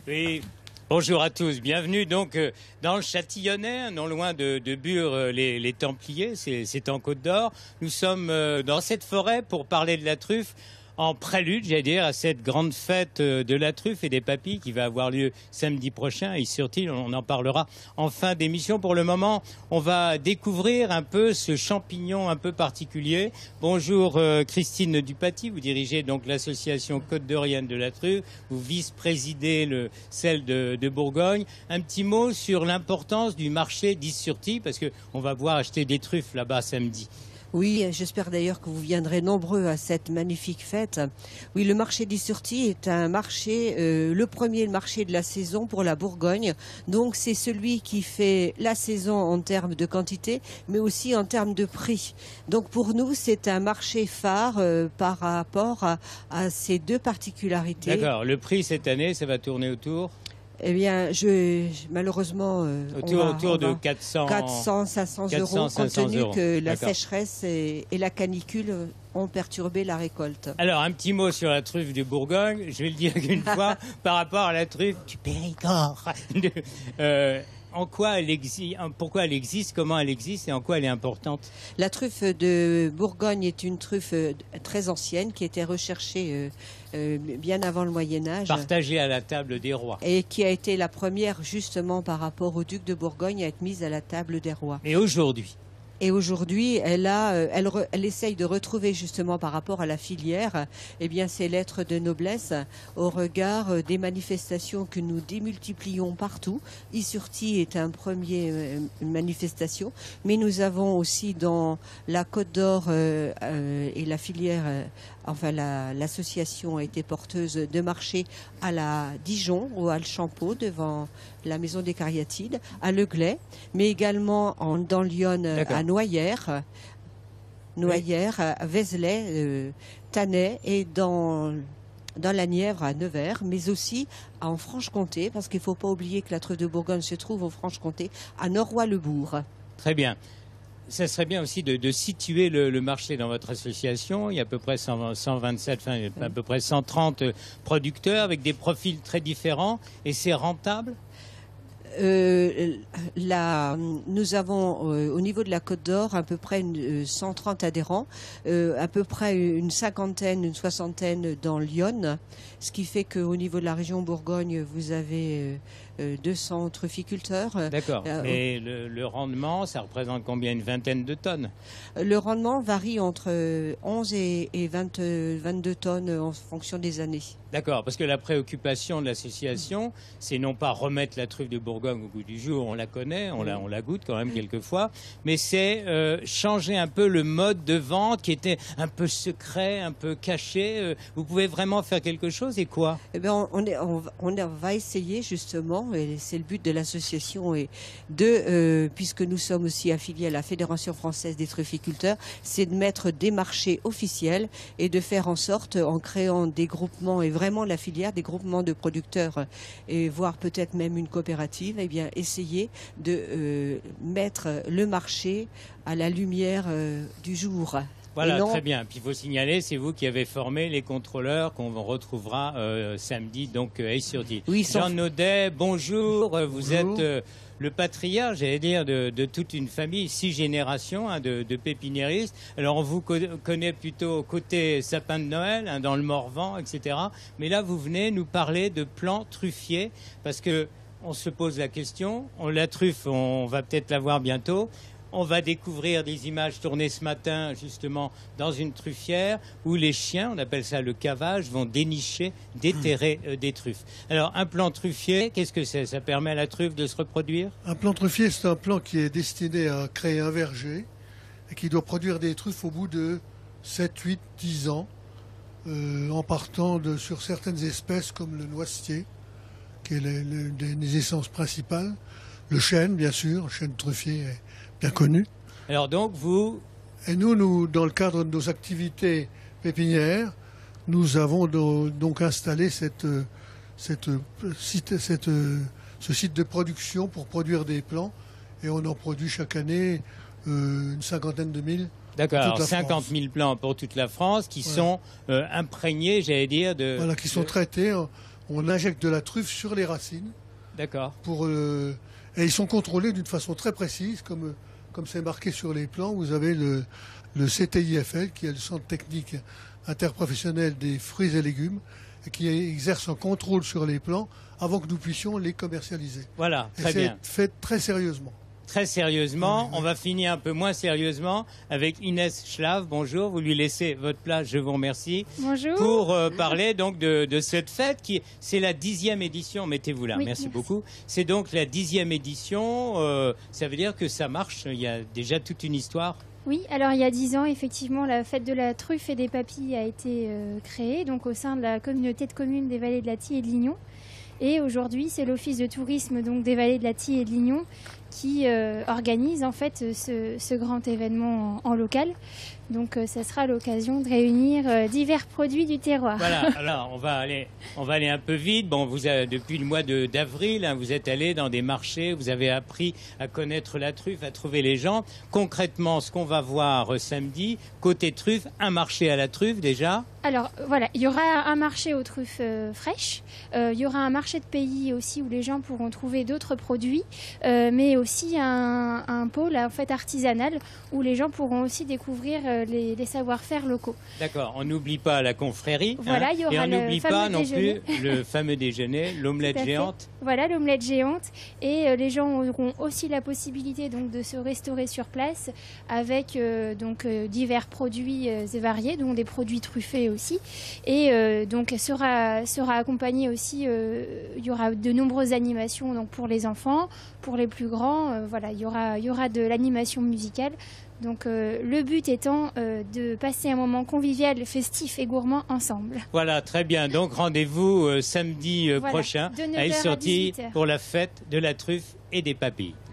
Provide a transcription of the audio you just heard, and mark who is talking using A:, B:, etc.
A: Oui, bonjour à tous. Bienvenue donc dans le Châtillonnais, non loin de Bure, les Templiers, c'est en Côte d'Or. Nous sommes dans cette forêt pour parler de la truffe en prélude, j'allais dire, à cette grande fête de la truffe et des papilles qui va avoir lieu samedi prochain. Et sur-t-il, on en parlera en fin d'émission. Pour le moment, on va découvrir un peu ce champignon un peu particulier. Bonjour Christine Dupaty, vous dirigez donc l'association Côte d'Orienne de la truffe, vous vice-présidez celle de Bourgogne. Un petit mot sur l'importance du marché d'Is-sur-Tille, parce qu'on va pouvoir acheter des truffes là-bas samedi.
B: Oui, j'espère d'ailleurs que vous viendrez nombreux à cette magnifique fête. Oui, le marché d'Is-sur-Tille est un marché, le premier marché de la saison pour la Bourgogne. Donc c'est celui qui fait la saison en termes de quantité, mais aussi en termes de prix. Donc pour nous, c'est un marché phare par rapport à ces deux particularités.
A: D'accord, le prix cette année, ça va tourner autour ?
B: Eh bien, malheureusement,
A: autour de 400,
B: 500 euros, compte tenu que la sécheresse et la canicule ont perturbé la récolte.
A: Alors, un petit mot sur la truffe de Bourgogne, je vais le dire une fois, par rapport à la truffe du Périgord. En quoi elle existe, pourquoi elle existe, comment elle existe et en quoi elle est importante?
B: La truffe de Bourgogne est une truffe très ancienne qui était recherchée bien avant le Moyen-Âge.
A: Partagée à la table des rois.
B: Et qui a été la première justement par rapport au duc de Bourgogne à être mise à la table des rois.
A: Et aujourd'hui?
B: Et aujourd'hui, elle essaye de retrouver justement par rapport à la filière, eh bien, ses lettres de noblesse au regard des manifestations que nous démultiplions partout. Is-sur-Tille est un premier manifestation, mais nous avons aussi dans la Côte d'Or et la filière, enfin l'association a été porteuse de marché à la Dijon, au Hall Champeau, devant la maison des Cariatides, à Le Glay, mais également dans Lyon, à Noyères, à Vézelay, Tannay et dans la Nièvre à Nevers, mais aussi en Franche-Comté, parce qu'il ne faut pas oublier que la truffe de Bourgogne se trouve en Franche-Comté, à Noroy-le-Bourg.
A: Très bien. Ça serait bien aussi de situer le marché dans votre association. Il y a à peu près 127, enfin, à peu près 130 producteurs avec des profils très différents. Et c'est rentable ?
B: Nous avons au niveau de la Côte d'Or à peu près 130 adhérents, à peu près une soixantaine dans Lyon, ce qui fait qu'au niveau de la région Bourgogne, vous avez 200 trufficulteurs.
A: D'accord, mais le rendement, ça représente combien? Une vingtaine de tonnes?
B: Le rendement varie entre 11 et 22 tonnes en fonction des années.
A: D'accord, parce que la préoccupation de l'association, c'est non pas remettre la truffe de Bourgogne au goût du jour, on la connaît, on la goûte quand même quelquefois, mais c'est changer un peu le mode de vente qui était un peu secret, un peu caché. Vous pouvez vraiment faire quelque chose et quoi?
B: Eh bien, on va essayer justement, et c'est le but de l'association, et puisque nous sommes aussi affiliés à la Fédération française des trufficulteurs, c'est de mettre des marchés officiels et de faire en sorte, en créant des groupements et vraiment la filière, des groupements de producteurs et voire peut-être même une coopérative, eh bien essayer de mettre le marché à la lumière du jour.
A: Voilà, très bien. Puis il faut signaler, c'est vous qui avez formé les contrôleurs qu'on retrouvera samedi donc à Is-sur-Tille. Oui, Jean Naudet, bonjour. Vous êtes le patriarche, j'allais dire, de toute une famille, 6 générations de pépiniéristes. Alors on vous connaît plutôt côté sapin de Noël, dans le Morvan, etc. Mais là, vous venez nous parler de plants truffiers parce que on se pose la question. La truffe, on va peut-être la voir bientôt. On va découvrir des images tournées ce matin, justement, dans une truffière où les chiens, on appelle ça le cavage, vont dénicher, déterrer des truffes. Alors, un plant truffier, qu'est-ce que c'est? Ça permet à la truffe de se reproduire?
C: Un plant truffier, c'est un plant qui est destiné à créer un verger et qui doit produire des truffes au bout de 7, 8, 10 ans, en partant sur certaines espèces comme le noisetier, qui est des essences principales, le chêne, bien sûr, le chêne truffier est bien connu.
A: Alors donc vous...
C: Et nous, dans le cadre de nos activités pépinières, nous avons donc installé ce site de production pour produire des plants. Et on en produit chaque année une cinquantaine de mille.
A: D'accord, 50 000 plants pour toute la France qui sont imprégnés, j'allais dire, de...
C: Voilà, qui sont traités on injecte de la truffe sur les racines.
A: D'accord.
C: Et ils sont contrôlés d'une façon très précise, comme c'est marqué sur les plans. Vous avez le CTIFL, qui est le Centre technique interprofessionnel des fruits et légumes, et qui exerce un contrôle sur les plants avant que nous puissions les commercialiser.
A: Voilà, très bien.
C: C'est fait très sérieusement.
A: Très sérieusement, on va finir un peu moins sérieusement avec Inès Schlave. Bonjour, vous lui laissez votre place, je vous remercie.
D: Bonjour.
A: Pour parler donc de cette fête c'est la 10e édition, mettez-vous là,
D: Oui,
A: merci beaucoup. C'est donc la 10e édition, ça veut dire que ça marche, il y a déjà toute une histoire.
D: Oui, alors il y a 10 ans, effectivement, la fête de la truffe et des papilles a été créée, donc au sein de la communauté de communes des Vallées de la Thie et de Lignon. Et aujourd'hui, c'est l'office de tourisme donc des Vallées de la Thie et de Lignon qui organise en fait ce grand événement en local. Donc ça sera l'occasion de réunir divers produits du terroir.
A: Voilà, alors on va aller un peu vite. Bon, depuis le mois d'avril, hein, vous êtes allé dans des marchés, vous avez appris à connaître la truffe, à trouver les gens. Concrètement, ce qu'on va voir samedi, côté truffe, un marché à la truffe déjà.
D: Alors voilà, il y aura un marché aux truffes fraîches, il y aura un marché de pays aussi où les gens pourront trouver d'autres produits, mais aussi un pôle en fait artisanal où les gens pourront aussi découvrir les savoir-faire locaux.
A: D'accord, on n'oublie pas la confrérie,
D: voilà,
A: hein,
D: il y aura
A: et on n'oublie pas non
D: déjeuner.
A: plus le fameux déjeuner, l'omelette géante.
D: Voilà, l'omelette géante, et les gens auront aussi la possibilité donc de se restaurer sur place avec divers produits et variés, dont des produits truffés aussi, et donc sera accompagné aussi, il y aura de nombreuses animations donc pour les enfants, pour les plus grands, voilà, il y aura de l'animation musicale. Donc le but étant de passer un moment convivial, festif et gourmand ensemble.
A: Voilà, très bien. Donc rendez-vous samedi prochain à Is-sur-Tille pour la fête de la truffe et des papilles.